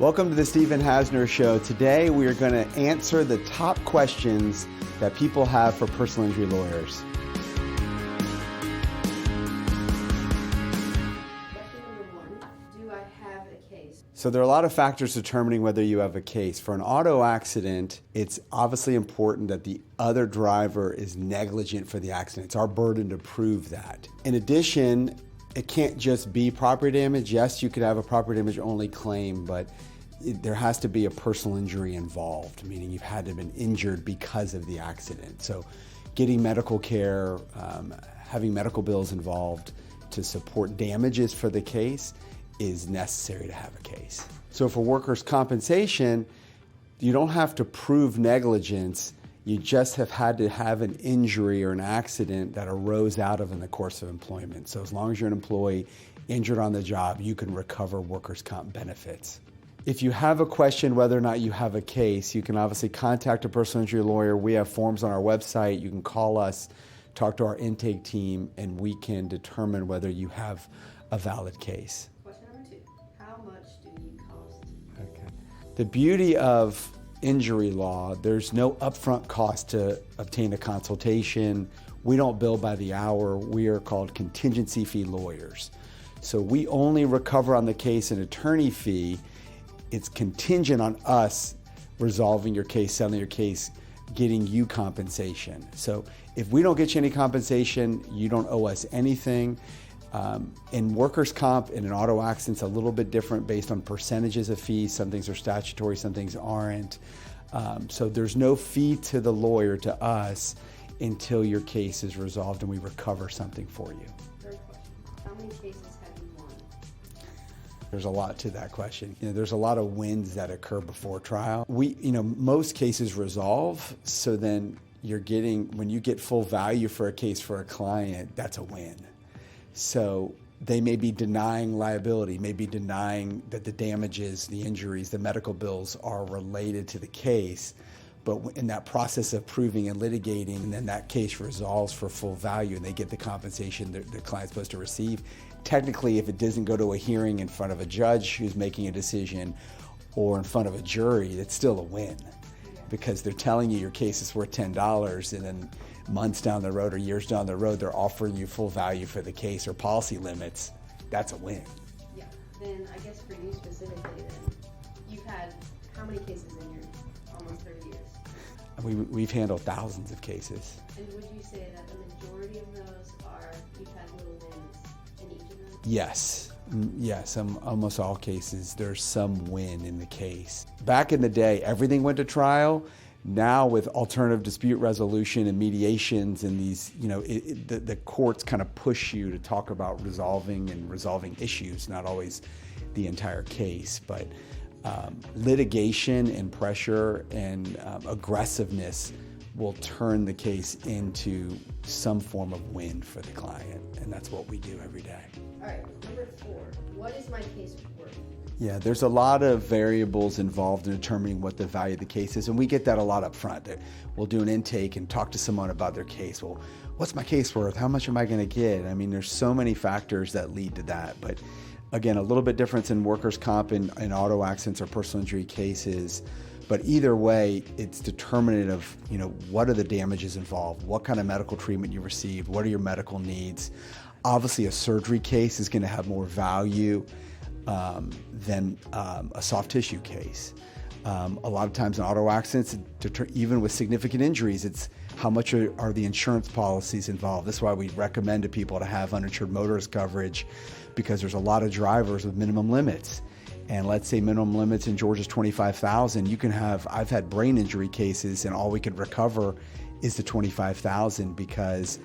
Welcome to the Stephen Hasner Show. Today we are going to answer the top questions that people have for personal injury lawyers. Question number one, do I have a case? So there are a lot of factors determining whether you have a case. For an auto accident, it's obviously important that the other driver is negligent for the accident. It's our burden to prove that. In addition, it can't just be property damage. Yes, you could have a property damage only claim, but there has to be a personal injury involved, meaning you've had to have been injured because of the accident. So getting medical care, having medical bills involved to support damages for the case is necessary to have a case. So for workers' compensation, you don't have to prove negligence. You just have had to have an injury or an accident that arose out of in the course of employment. So as long as you're an employee injured on the job, you can recover workers' comp benefits. If you have a question whether or not you have a case, you can obviously contact a personal injury lawyer. We have forms on our website. You can call us, talk to our intake team, and we can determine whether you have a valid case. Question number two, how much do you cost? Okay. The beauty of injury law, there's no upfront cost to obtain a consultation. We don't bill by the hour. We are called contingency fee lawyers. So we only recover on the case an attorney fee. It's contingent on us resolving your case, settling your case, getting you compensation. So if we don't get you any compensation, you don't owe us anything. In workers' comp, in an auto accident, it's a little bit different based on percentages of fees. Some things are statutory, some things aren't. So there's no fee to the lawyer, to us, until your case is resolved and we recover something for you. Third question, how many cases have you won? There's a lot to that question. There's a lot of wins that occur before trial. Most cases resolve, so then when you get full value for a case for a client, that's a win. So they may be denying liability, may be denying that the damages, the injuries, the medical bills are related to the case. But in that process of proving and litigating, and then that case resolves for full value and they get the compensation the client's supposed to receive. Technically, if it doesn't go to a hearing in front of a judge who's making a decision or in front of a jury, it's still a win. Because they're telling you your case is worth $10, and then months down the road or years down the road, they're offering you full value for the case or policy limits. That's a win. Yeah, then I guess for you specifically then, you've had how many cases in your almost 30 years? We've handled thousands of cases. And would you say that the majority of those are, you've had little wins in each of them? Yes. Yes, almost all cases, there's some win in the case. Back in the day, everything went to trial. Now with alternative dispute resolution and mediations and these, the courts kind of push you to talk about resolving issues, not always the entire case, but litigation and pressure and aggressiveness will turn the case into some form of win for the client, and that's what we do every day. All right, number four, what is my case worth? Yeah, there's a lot of variables involved in determining what the value of the case is, and we get that a lot up front. We'll do an intake and talk to someone about their case. Well, what's my case worth? How much am I going to get? I mean, there's so many factors that lead to that, but again, a little bit difference in workers' comp and auto accidents or personal injury cases. But either way, it's determinative of, what are the damages involved? What kind of medical treatment you received? What are your medical needs? Obviously, a surgery case is going to have more value than a soft tissue case. A lot of times in auto accidents, even with significant injuries, it's how much are the insurance policies involved. That's why we recommend to people to have uninsured motorist coverage, because there's a lot of drivers with minimum limits. And let's say minimum limits in Georgia is $25,000. I've had brain injury cases and all we could recover is the $25,000 because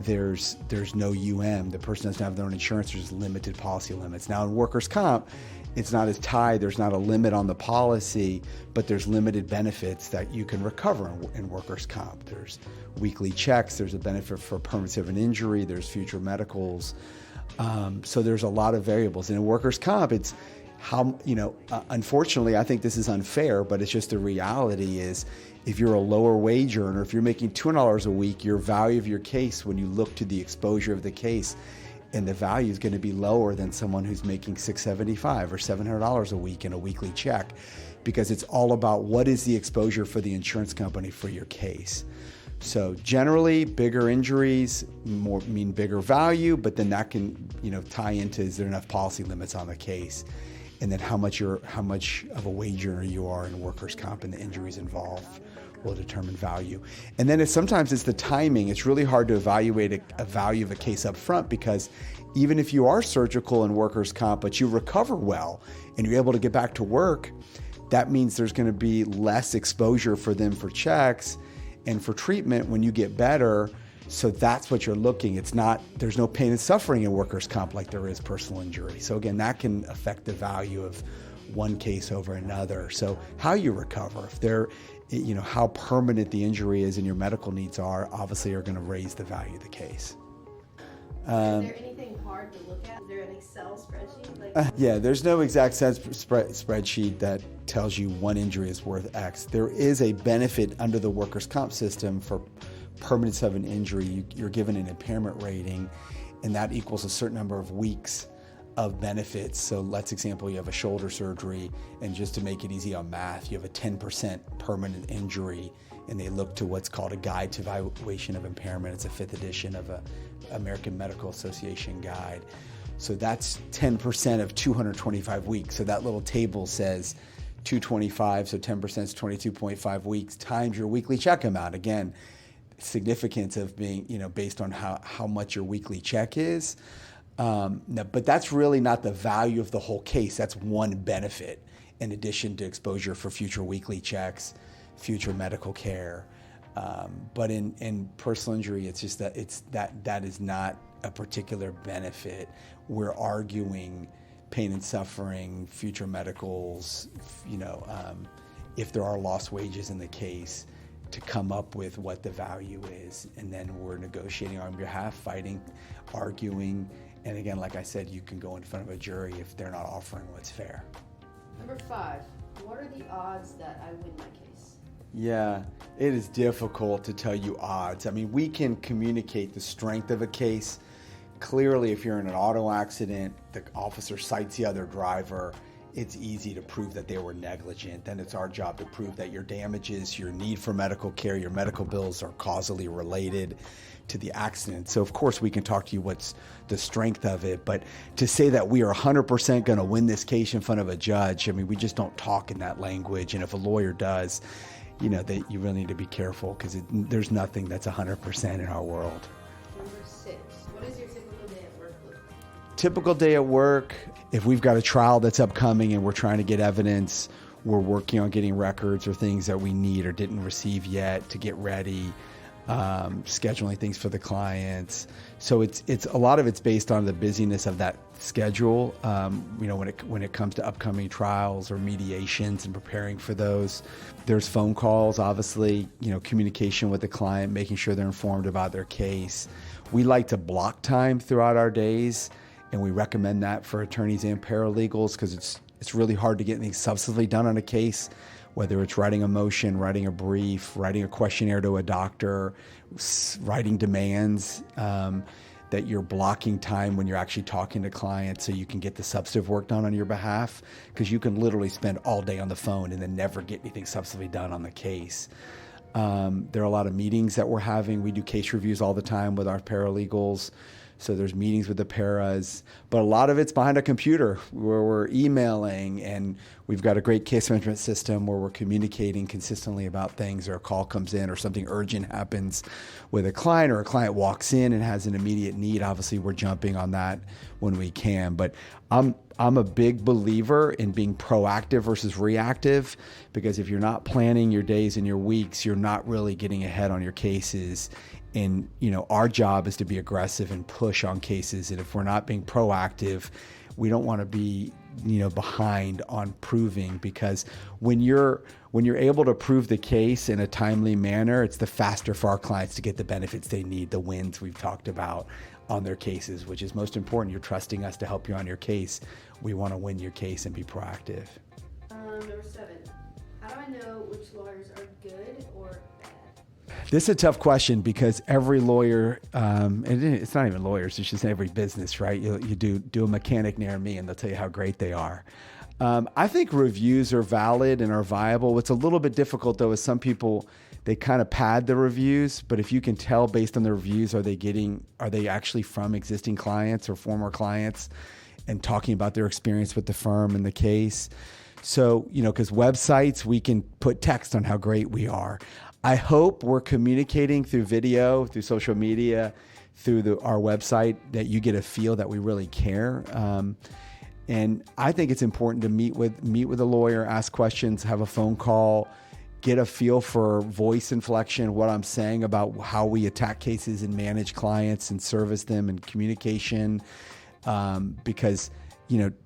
there's no the person doesn't have their own insurance, there's limited policy limits. Now in workers' comp, it's not as tied, there's not a limit on the policy, but there's limited benefits that you can recover in workers' comp. There's weekly checks, there's a benefit for permanency of an injury, there's future medicals. So there's a lot of variables. And in workers' comp, it's how, unfortunately, I think this is unfair, but it's just the reality is if you're a lower wage earner, if you're making $200 a week, your value of your case, when you look to the exposure of the case, and the value is going to be lower than someone who's making $675 or $700 a week in a weekly check, because it's all about what is the exposure for the insurance company for your case. So generally, bigger injuries mean bigger value, but then that can, tie into, is there enough policy limits on the case, and then how much of a wage earner you are in workers' comp and the injuries involved will determine value. And then sometimes it's the timing. It's really hard to evaluate a value of a case up front, because even if you are surgical in workers' comp, but you recover well and you're able to get back to work, that means there's going to be less exposure for them for checks and for treatment when you get better. So that's what you're looking. There's no pain and suffering in workers' comp like there is personal injury. So again, that can affect the value of one case over another. So how you recover, how permanent the injury is and your medical needs are, obviously are going to raise the value of the case. Is there anything hard to look at? Is there an Excel spreadsheet? Yeah, there's no exact spreadsheet that tells you one injury is worth X. There is a benefit under the workers' comp system for permanence of an injury. You're given an impairment rating, and that equals a certain number of weeks of benefits. So let's example, you have a shoulder surgery, and just to make it easy on math, you have a 10% permanent injury, and they look to what's called a Guide to Evaluation of Impairment. It's a 5th edition of a American Medical Association guide. So that's 10% of 225 weeks. So that little table says 225, so 10% is 22.5 weeks times your weekly check amount. Again, significance of being, based on how much your weekly check is. But that's really not the value of the whole case. That's one benefit in addition to exposure for future weekly checks, future medical care. But in personal injury, it's just that is not a particular benefit. We're arguing pain and suffering, future medicals, if there are lost wages in the case, to come up with what the value is. And then we're negotiating on behalf, fighting, arguing. And again, like I said, you can go in front of a jury if they're not offering what's fair. Number 5, what are the odds that I win my case? Yeah, it is difficult to tell you odds. I mean, we can communicate the strength of a case. Clearly, if you're in an auto accident, the officer cites the other driver, it's easy to prove that they were negligent. Then it's our job to prove that your damages, your need for medical care, your medical bills are causally related to the accident. So of course we can talk to you what's the strength of it, but to say that we are 100% going to win this case in front of a judge, I mean, we just don't talk in that language. And if a lawyer does, you really need to be careful, because there's nothing that's 100% in our world. Number 6, what is your typical day at work look? Typical day at work, if we've got a trial that's upcoming and we're trying to get evidence, we're working on getting records or things that we need or didn't receive yet to get ready. Scheduling things for the clients. So it's a lot of it's based on the busyness of that schedule. When it comes to upcoming trials or mediations and preparing for those, there's phone calls, obviously, communication with the client, making sure they're informed about their case. We like to block time throughout our days, and we recommend that for attorneys and paralegals, because it's really hard to get anything substantively done on a case, whether it's writing a motion, writing a brief, writing a questionnaire to a doctor, writing demands, that you're blocking time when you're actually talking to clients so you can get the substantive work done on your behalf, because you can literally spend all day on the phone and then never get anything substantively done on the case. There are a lot of meetings that we're having. We do case reviews all the time with our paralegals. So there's meetings with the paras, but a lot of it's behind a computer where we're emailing, and we've got a great case management system where we're communicating consistently about things, or a call comes in or something urgent happens with a client, or a client walks in and has an immediate need. Obviously, we're jumping on that when we can, but I'm a big believer in being proactive versus reactive, because if you're not planning your days and your weeks, you're not really getting ahead on your cases. And, our job is to be aggressive and push on cases. And if we're not being proactive, we don't want to be, behind on proving, because when you're able to prove the case in a timely manner, it's the faster for our clients to get the benefits they need, the wins we've talked about on their cases, which is most important. You're trusting us to help you on your case. We want to win your case and be proactive. Number 7, how do I know which lawyers are good or bad? This is a tough question because every lawyer, and it's not even lawyers, it's just every business, right? You do a mechanic near me and they'll tell you how great they are. I think reviews are valid and are viable. What's a little bit difficult though is some people, they kind of pad the reviews, but if you can tell based on the reviews, are they actually from existing clients or former clients and talking about their experience with the firm and the case? So, because websites, we can put text on how great we are. I hope we're communicating through video, through social media, through our website, that you get a feel that we really care. And I think it's important to meet with a lawyer, ask questions, have a phone call, get a feel for voice inflection, what I'm saying about how we attack cases and manage clients and service them and communication. Because,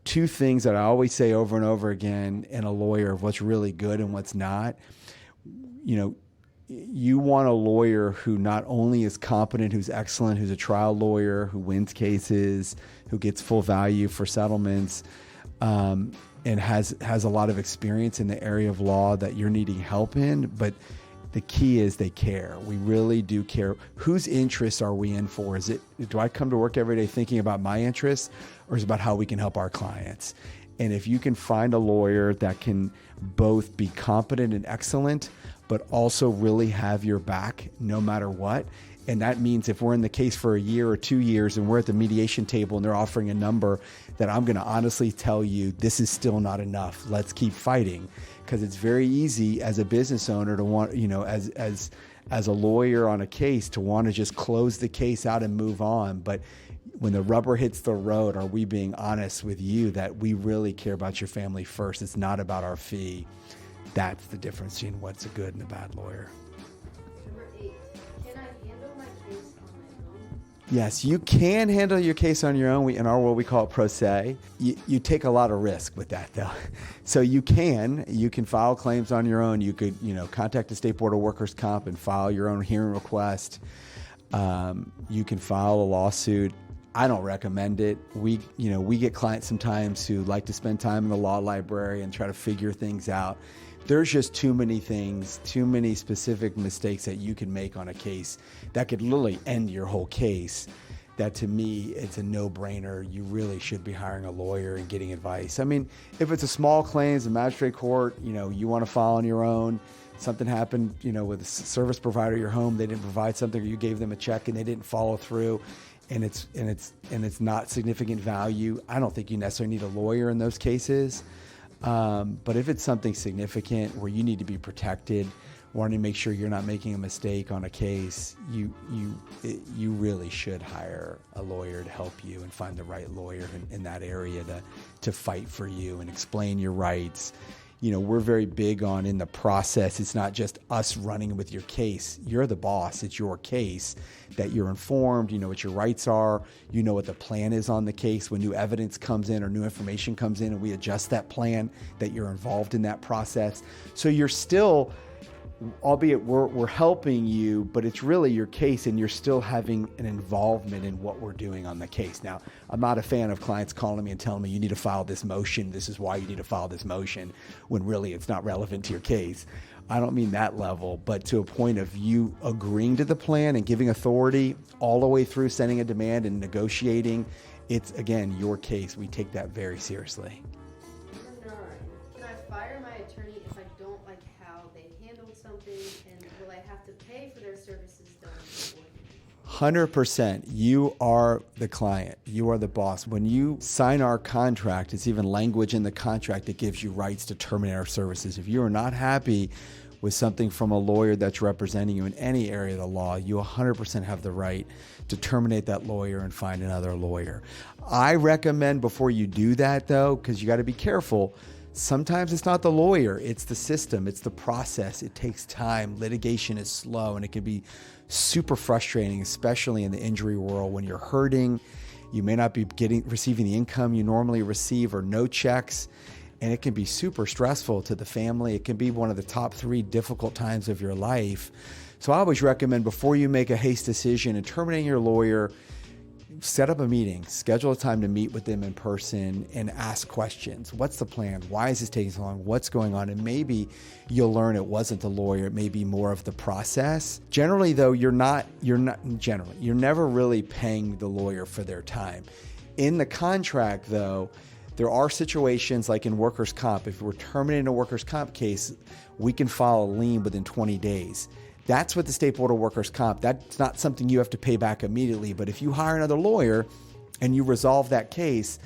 two things that I always say over and over again in a lawyer of what's really good and what's not. You want a lawyer who not only is competent, who's excellent, who's a trial lawyer, who wins cases, who gets full value for settlements, and has a lot of experience in the area of law that you're needing help in. But the key is they care. We really do care. Whose interests are we in for? Do I come to work every day thinking about my interests, or is it about how we can help our clients? And if you can find a lawyer that can both be competent and excellent, but also really have your back no matter what. And that means if we're in the case for a year or 2 years and we're at the mediation table and they're offering a number, that I'm going to honestly tell you, this is still not enough. Let's keep fighting. Because it's very easy as a business owner to want, as a lawyer on a case, to want to just close the case out and move on. But when the rubber hits the road, are we being honest with you that we really care about your family first? It's not about our fee. That's the difference between what's a good and a bad lawyer. Number 8, can I handle my case on my own? Yes, you can handle your case on your own. In our world, we call it pro se. You take a lot of risk with that, though. So you can file claims on your own. You could, contact the State Board of Workers' Comp and file your own hearing request. You can file a lawsuit. I don't recommend it. We get clients sometimes who like to spend time in the law library and try to figure things out. There's just too many things, too many specific mistakes that you can make on a case that could literally end your whole case. That to me, it's a no-brainer. You really should be hiring a lawyer and getting advice. I mean, if it's a small claims, a magistrate court, you want to file on your own. Something happened, with a service provider at your home, they didn't provide something, or you gave them a check and they didn't follow through, and it's not significant value. I don't think you necessarily need a lawyer in those cases. But if it's something significant where you need to be protected, wanting to make sure you're not making a mistake on a case, you really should hire a lawyer to help you and find the right lawyer in that area to fight for you and explain your rights. We're very big on in the process. It's not just us running with your case. You're the boss. It's your case, that you're informed. You know what your rights are. You know what the plan is on the case. When new evidence comes in or new information comes in and we adjust that plan, that you're involved in that process. So you're still, albeit we're helping you, but it's really your case and you're still having an involvement in what we're doing on the case. Now, I'm not a fan of clients calling me and telling me you need to file this motion. This is why you need to file this motion, when really it's not relevant to your case. I don't mean that level, but to a point of you agreeing to the plan and giving authority all the way through sending a demand and negotiating. It's, again, your case. We take that very seriously. Number 9, can I fire my attorney if I don't like how they handled something, and will I have to pay for their services done beforehand? 100%. You are the client. You are the boss. When you sign our contract, it's even language in the contract that gives you rights to terminate our services. If you are not happy with something from a lawyer that's representing you in any area of the law, you 100% have the right to terminate that lawyer and find another lawyer. I recommend before you do that, though, because you got to be careful, sometimes it's not the lawyer, it's the system, it's the process. It takes time. Litigation is slow, and it can be super frustrating, especially in the injury world when you're hurting. You may not be receiving the income you normally receive, or no checks, and it can be super stressful to the family. It can be one of the top 3 difficult times of your life. So I always recommend, before you make a hasty decision in terminating your lawyer, set up a meeting, schedule a time to meet with them in person and ask questions. What's the plan? Why is this taking so long? What's going on? And maybe you'll learn it wasn't the lawyer, it may be more of the process. Generally though, you're never really paying the lawyer for their time. In the contract though, there are situations like in workers' comp. If we're terminating a workers' comp case, we can file a lien within 20 days. That's what the State Board of Workers' Comp. That's not something you have to pay back immediately. But if you hire another lawyer and you resolve that case,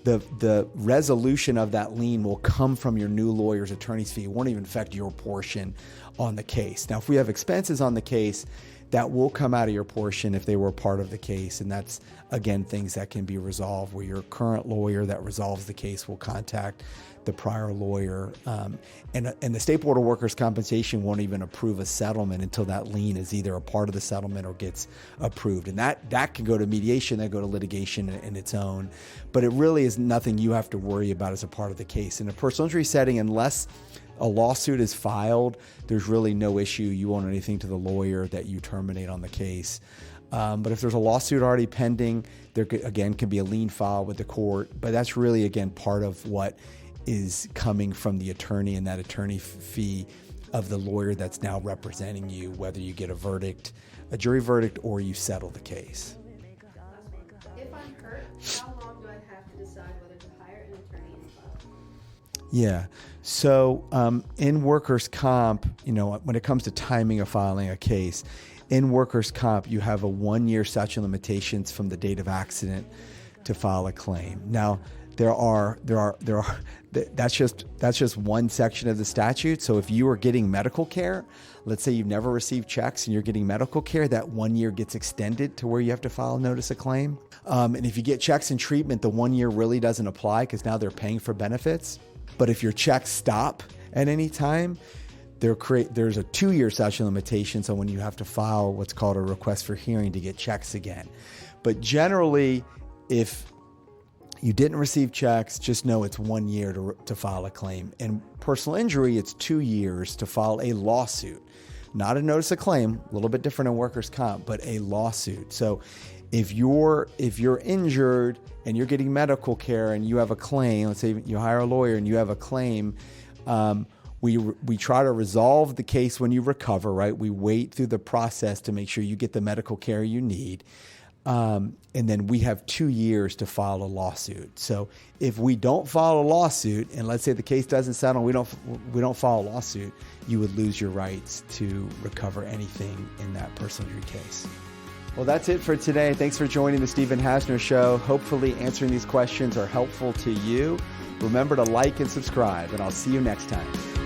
the resolution of that lien will come from your new lawyer's attorney's fee. It won't even affect your portion on the case. Now, if we have expenses on the case, that will come out of your portion if they were part of the case. And that's, again, things that can be resolved where your current lawyer that resolves the case will contact the prior lawyer. And the State Board of Workers' Compensation won't even approve a settlement until that lien is either a part of the settlement or gets approved. And that can go to mediation, that go to litigation in its own. But it really is nothing you have to worry about as a part of the case. In a personal injury setting, unless a lawsuit is filed, there's really no issue. You won't owe anything to the lawyer that you terminate on the case. But if there's a lawsuit already pending, there again can be a lien filed with the court. But that's really, again, part of what is coming from the attorney and that attorney fee of the lawyer that's now representing you, whether you get a verdict, a jury verdict, or you settle the case. If I'm hurt, how long do I have to decide whether to hire an attorney and file? Yeah. So in workers' comp, when it comes to timing of filing a case, in workers' comp, you have a 1-year statute of limitations from the date of accident to file a claim. Now, that's just one section of the statute. So if you are getting medical care, let's say you've never received checks and you're getting medical care, that 1 year gets extended to where you have to file a notice of claim. And if you get checks and treatment, the 1 year really doesn't apply because now they're paying for benefits. But if your checks stop at any time, there's a 2-year statute of limitations on when you have to file what's called a request for hearing to get checks again. But generally, if you didn't receive checks, just know it's 1 year to file a claim. In personal injury, it's 2 years to file a lawsuit. Not a notice of claim, a little bit different in workers' comp, but a lawsuit. So if you're injured and you're getting medical care and you have a claim, let's say you hire a lawyer and you have a claim, we try to resolve the case when you recover, right? We wait through the process to make sure you get the medical care you need. And then we have 2 years to file a lawsuit. So if we don't file a lawsuit, and let's say the case doesn't settle, we don't file a lawsuit, you would lose your rights to recover anything in that personal injury case. Well, that's it for today. Thanks for joining the Stephen Hasner Show. Hopefully answering these questions are helpful to you. Remember to like and subscribe, and I'll see you next time.